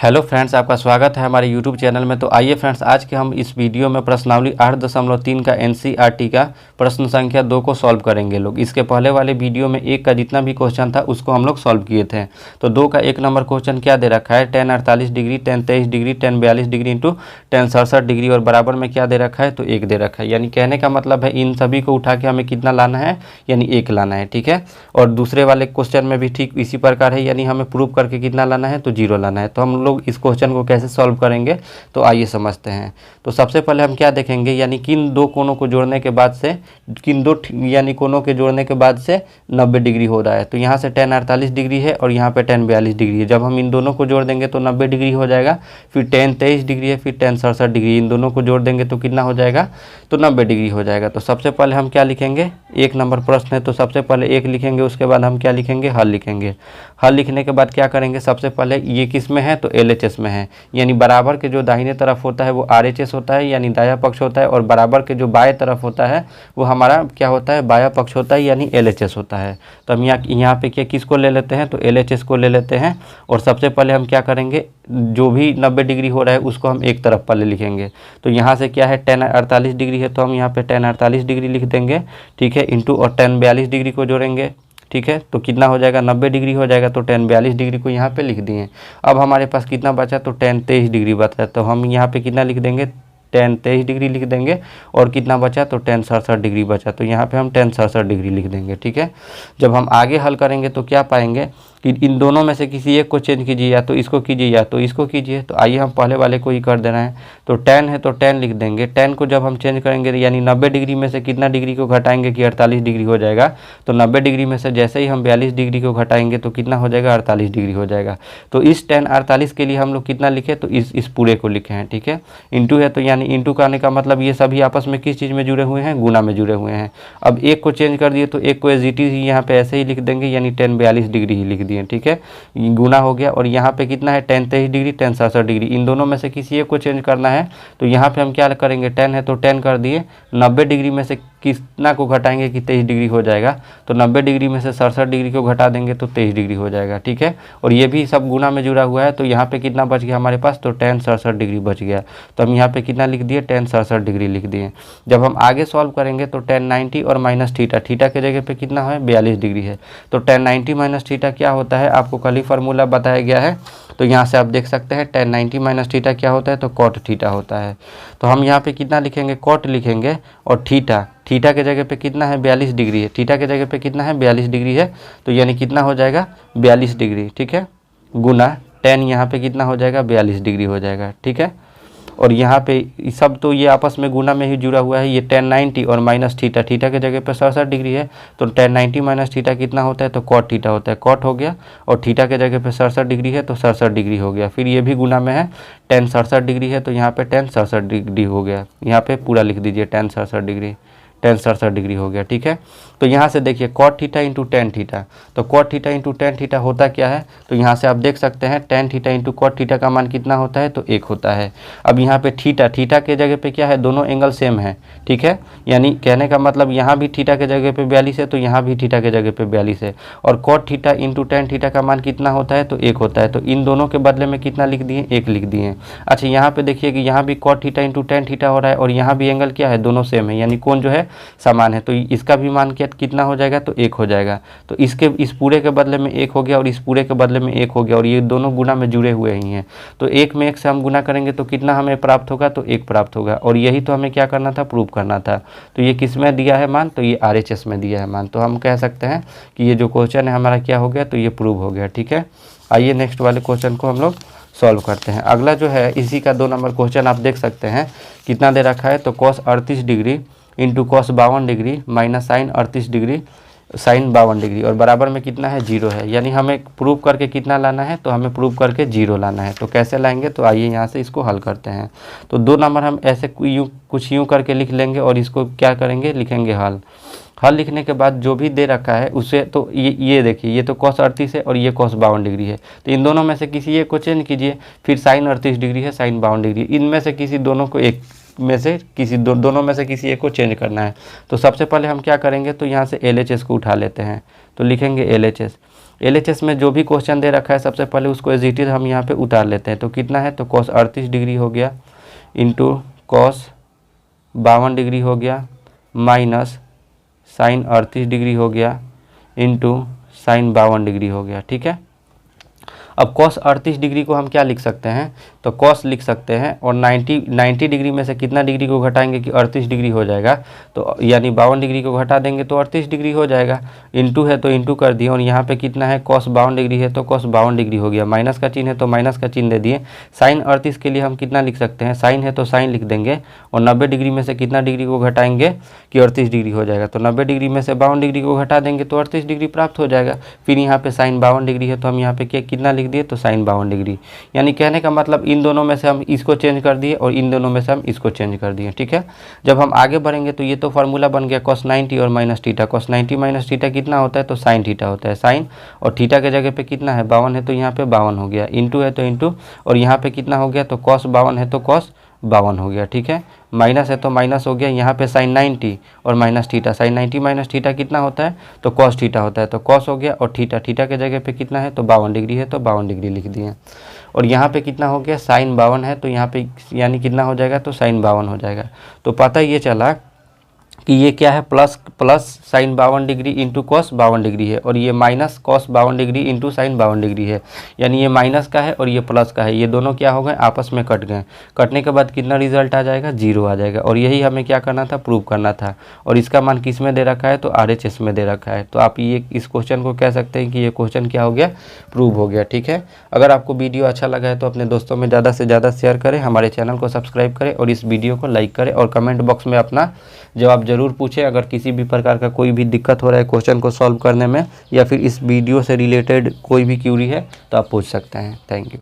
Hello friends, आपका स्वागत है हमारे यूट्यूब चैनल में। तो आइए फ्रेंड्स, आज के हम इस वीडियो में प्रश्नावली 8.3 का एनसीईआरटी का प्रश्न संख्या 2 को सॉल्व करेंगे लोग। इसके पहले वाले वीडियो में 1 का जितना भी क्वेश्चन था उसको हम लोग सॉल्व किए थे। तो 2 का 1 नंबर क्वेश्चन क्या दे रखा है, tan 48 degree, tan 23 degree, tan 42 degree into tan 67 degree, और बराबर में क्या दे रखा है, तो 1 दे रखा है। यानी कहने का मतलब है इन सभी को उठा के हमें कितना लाना है, यानी 1 लाना है। ठीक है। और दूसरे वाले क्वेश्चन में भी ठीक इसी प्रकार है, यानी हमें प्रूव करके कितना लाना है, तो 0 लाना है। तो हम लोग इस क्वेश्चन को कैसे सॉल्व करेंगे, तो आइए समझते हैं। तो सबसे पहले हम क्या देखेंगे, यानी किन दो कोनों को जोड़ने के बाद से यानी कोनों के जोड़ने के बाद से 90 डिग्री हो रहा है। तो यहाँ से tan 48 डिग्री है और यहाँ पे tan 42 डिग्री है। जब हम इन दोनों को जोड़ देंगे तो 90 डिग्री हो जाएगा। फिर tan 23 डिग्री है, फिर tan 67 डिग्री, इन दोनों को जोड़ देंगे तो कितना हो जाएगा, तो 90 डिग्री हो जाएगा। तो सबसे पहले हम क्या लिखेंगे, 1 नंबर प्रश्न है तो सबसे पहले 1 लिखेंगे, उसके बाद हम क्या लिखेंगे, हल लिखेंगे। हल लिखने के बाद क्या करेंगे, सबसे पहले ये किस में है, तो LHS में है। यानी बराबर के जो दाहिने तरफ होता है वो RHS होता है, यानी दाया पक्ष होता है, और बराबर के जो बाएं तरफ होता है वो हमारा क्या होता है, बाया पक्ष होता है, यानी LHS होता है। तो हम यहाँ पे क्या किसको ले लेते हैं, तो LHS को ले लेते हैं। और सबसे पहले हम क्या करेंगे, जो भी 90 डिग्री हो रहा है उसको हम एक तरफ पहले लिखेंगे। तो यहाँ से क्या है, tan 48 डिग्री है तो हम यहाँ पे tan 48 डिग्री लिख देंगे। ठीक है, इंटू और tan 42 डिग्री को जोड़ेंगे। ठीक है, तो कितना हो जाएगा, 90 डिग्री हो जाएगा। तो tan 42 डिग्री को यहाँ पे लिख दिए। अब हमारे पास कितना बचा, तो tan 23 डिग्री बचा। तो हम यहाँ पे कितना लिख देंगे, tan 23 डिग्री लिख देंगे। और कितना बचा, तो tan 67 डिग्री बचा। तो यहाँ पे हम tan 67 डिग्री लिख देंगे। ठीक है। जब हम आगे हल करेंगे तो क्या पाएंगे कि इन दोनों में से किसी एक को चेंज कीजिए, या तो इसको कीजिए या तो इसको कीजिए। तो आइए हम पहले वाले को ही कर देना है। तो tan है तो tan लिख देंगे। tan को जब हम चेंज करेंगे यानी 90 डिग्री में से कितना डिग्री को घटाएंगे कि 48 डिग्री हो जाएगा। तो 90 डिग्री में से जैसे ही हम 42 डिग्री को घटाएंगे तो कितना हो जाएगा, 48 डिग्री हो जाएगा। तो इस tan 48 के लिए हम लोग कितना लिखे, तो इस पूरे को लिखे हैं। ठीक है, इंटू है तो यानी इंटू करने का मतलब ये सभी आपस में किस चीज़ में जुड़े हुए हैं, गुना में जुड़े हुए हैं। अब एक को चेंज कर दिए तो एक को एज इट इज ही यहाँ पे ऐसे ही लिख देंगे, यानी tan 42 डिग्री ही लिख दिए। ठीक है, गुना हो गया। और यहाँ पे कितना है, tan 23 डिग्री, tan 67 डिग्री, इन दोनों में से किसी एक को चेंज करना है। तो यहाँ पे हम क्या करेंगे, tan है तो tan कर दिए। 90 डिग्री में से कितना को घटाएंगे कि 23 डिग्री हो जाएगा। तो 90 डिग्री में से 67 डिग्री को घटा देंगे तो 23 डिग्री हो जाएगा। ठीक है, और ये भी सब गुना में जुड़ा हुआ है। तो यहाँ पे कितना बच गया हमारे पास, तो tan 67 डिग्री बच गया। तो हम यहाँ पे कितना लिख दिए, tan 67 डिग्री लिख दिए। जब हम आगे सॉल्व करेंगे तो tan 90 और माइनस थीटा, थीटा के जगह पे कितना है, 42 डिग्री है। तो tan 90 माइनस थीटा क्या होता है, आपको कल ही फार्मूला बताया गया है। तो यहाँ से आप देख सकते हैं tan 90 माइनस थीटा क्या होता है, तो cot थीटा होता है। तो हम यहाँ पे कितना लिखेंगे, cot लिखेंगे। और थीटा, थीटा के जगह पे कितना है, 42 डिग्री है। थीटा के जगह पे कितना है, 42 डिग्री है। तो यानी कितना हो जाएगा, 42 डिग्री। ठीक है, गुना tan यहाँ पे कितना हो जाएगा, 42 डिग्री हो जाएगा। ठीक है, और यहाँ पे सब तो ये आपस में गुना में ही जुड़ा हुआ है। ये tan 90 और माइनस थीटा, थीटा के जगह पे 67 डिग्री है। तो tan 90 माइनस थीटा कितना होता है, तो cot थीटा होता है, cot हो गया। और थीटा के जगह पे 67 डिग्री है तो 67 डिग्री हो गया। फिर ये भी गुना में है, tan 67 डिग्री है तो यहाँ पे tan 67 डिग्री हो गया। यहाँ पे पूरा लिख दीजिए tan 67 डिग्री, tan 67 डिग्री हो गया। ठीक है, तो यहाँ से देखिए cot theta into tan theta. तो cot theta into tan theta होता क्या है, तो यहाँ से आप देख सकते हैं tan theta into cot theta का मान कितना होता है, तो 1 होता है। अब यहाँ पे थीटा, थीटा के जगह पे क्या है, दोनों एंगल सेम है। ठीक है, यानी कहने का मतलब यहाँ भी थीटा के जगह पे 42 है तो यहाँ भी थीटा के जगह पे 42 है। और cot theta into tan theta का मान कितना होता है, तो 1 होता है। तो इन दोनों के बदले में कितना लिख दिए, 1 लिख दिए। अच्छा, यहाँ पे देखिए कि यहाँ भी cot theta into tan theta हो रहा है और यहाँ भी एंगल क्या है, दोनों सेम है, यानी कोण जो है समान है। तो इसका भी मान कितना हो जाएगा, तो 1 हो जाएगा। तो इस पूरे के बदले में 1 हो गया और इस पूरे के बदले में 1 हो गया, और ये दोनों गुना में जुड़े हुए ही हैं। तो 1 में 1 से हम गुना करेंगे तो कितना हमें प्राप्त होगा, तो 1 प्राप्त होगा। और यही तो हमें क्या करना था, प्रूव करना था। तो ये किस में दिया है मान, तो ये RHS में दिया है मान। तो हम कह सकते हैं कि ये जो क्वेश्चन है हमारा क्या हो गया, तो ये प्रूव हो गया। ठीक है, आइए नेक्स्ट वाले क्वेश्चन को हम लोग सॉल्व करते हैं। अगला जो है इसी का 2 नंबर क्वेश्चन आप देख सकते हैं कितना दे रखा है, तो cos 38 degree into cos 52 degree minus sine 38 degree sine 52 degree, और बराबर में कितना है, 0 है। यानी हमें प्रूव करके कितना लाना है, तो हमें प्रूव करके 0 लाना है। तो कैसे लाएंगे, तो आइए यहाँ से इसको हल करते हैं। तो 2 नंबर हम ऐसे कुछ यूँ करके लिख लेंगे और इसको क्या करेंगे, लिखेंगे हल। हल लिखने के बाद जो भी दे रखा है उसे, तो ये देखिए, ये तो cos 38 है और ये cos 52 डिग्री है। तो इन दोनों में से किसी एक को चेंज कीजिए। फिर साइन 38 डिग्री है, साइन 52 डिग्री, इनमें से किसी दोनों को एक में से किसी दोनों में से किसी एक को चेंज करना है। तो सबसे पहले हम क्या करेंगे, तो यहाँ से LHS को उठा लेते हैं। तो लिखेंगे LHS। LHS में जो भी क्वेश्चन दे रखा है सबसे पहले उसको एज इट इज हम यहाँ पे उतार लेते हैं। तो कितना है, तो cos 38 डिग्री हो गया इंटू cos 52 डिग्री हो गया माइनस sin 38 डिग्री हो गया इंटू sin 52 डिग्री हो गया। ठीक है, अब cos 38 डिग्री को हम क्या लिख सकते हैं, तो cos लिख सकते हैं और 90 डिग्री में से कितना डिग्री को घटाएंगे कि 38 डिग्री हो जाएगा, तो यानी 52 डिग्री को घटा देंगे तो 38 डिग्री हो जाएगा। इंटू है तो इंटू कर दिए और यहाँ पे कितना है cos 52 डिग्री है तो cos 52 डिग्री हो गया, माइनस का चिन्ह है तो माइनस का चिन्ह दे दिए। sin 38 के लिए हम कितना लिख सकते हैं, sin है तो sin लिख देंगे और 90 डिग्री में से कितना डिग्री को घटाएंगे कि 38 डिग्री हो जाएगा, तो 90 डिग्री में से 52 डिग्री को घटा देंगे तो 38 डिग्री प्राप्त हो जाएगा। फिर यहाँ पे sin 52 डिग्री है तो हम यहाँ पे कितना लिख दिए, तो sin 52 डिग्री। यानी कहने का मतलब इन दोनों में से हम इसको चेंज कर दिए और इन दोनों में से हम इसको चेंज कर दिए। ठीक है, जब हम आगे बढ़ेंगे तो ये तो फार्मूला बन गया cos 90 और minus theta. cos 90 minus theta कितना होता है, तो sin थीटा होता है। sin और थीटा के जगह पे कितना है 52 है तो यहाँ पे 52 हो गया, इंटू है तो इंटू और यहाँ पे कितना हो गया, तो cos 52 है तो cos 52 हो गया। ठीक है, माइनस है तो माइनस हो गया, यहाँ पे sin 90 और minus theta, sin 90 minus theta कितना होता है, तो cos थीटा होता है, तो cos हो गया और थीटा के जगह पे कितना है, तो 52 डिग्री है तो 52 डिग्री लिख दिए। और यहाँ पे कितना हो गया, sin 52 है तो यहाँ पे यानी कितना हो जाएगा, तो sin 52 हो जाएगा। तो पता ये चला कि ये क्या है, plus sin 52 degree into cos 52 degree है और ये minus cos 52 degree into sin 52 degree है। यानी ये माइनस का है और ये प्लस का है, ये दोनों क्या हो गए, आपस में कट गए। कटने के बाद कितना रिजल्ट आ जाएगा, 0 आ जाएगा। और यही हमें क्या करना था, प्रूव करना था। और इसका मान किस में दे रखा है, तो RHS में दे रखा है। तो आप ये इस क्वेश्चन को कह सकते हैं कि ये क्वेश्चन क्या हो गया, प्रूव हो गया। ठीक है, अगर आपको वीडियो अच्छा लगा है तो अपने दोस्तों में ज़्यादा से ज़्यादा शेयर करें, हमारे चैनल को सब्सक्राइब करें और इस वीडियो को लाइक करें और कमेंट बॉक्स में अपना जवाब ज़रूर पूछें। अगर किसी भी प्रकार का कोई भी दिक्कत हो रहा है क्वेश्चन को सॉल्व करने में या फिर इस वीडियो से रिलेटेड कोई भी क्यूरी है तो आप पूछ सकते हैं। Thank you.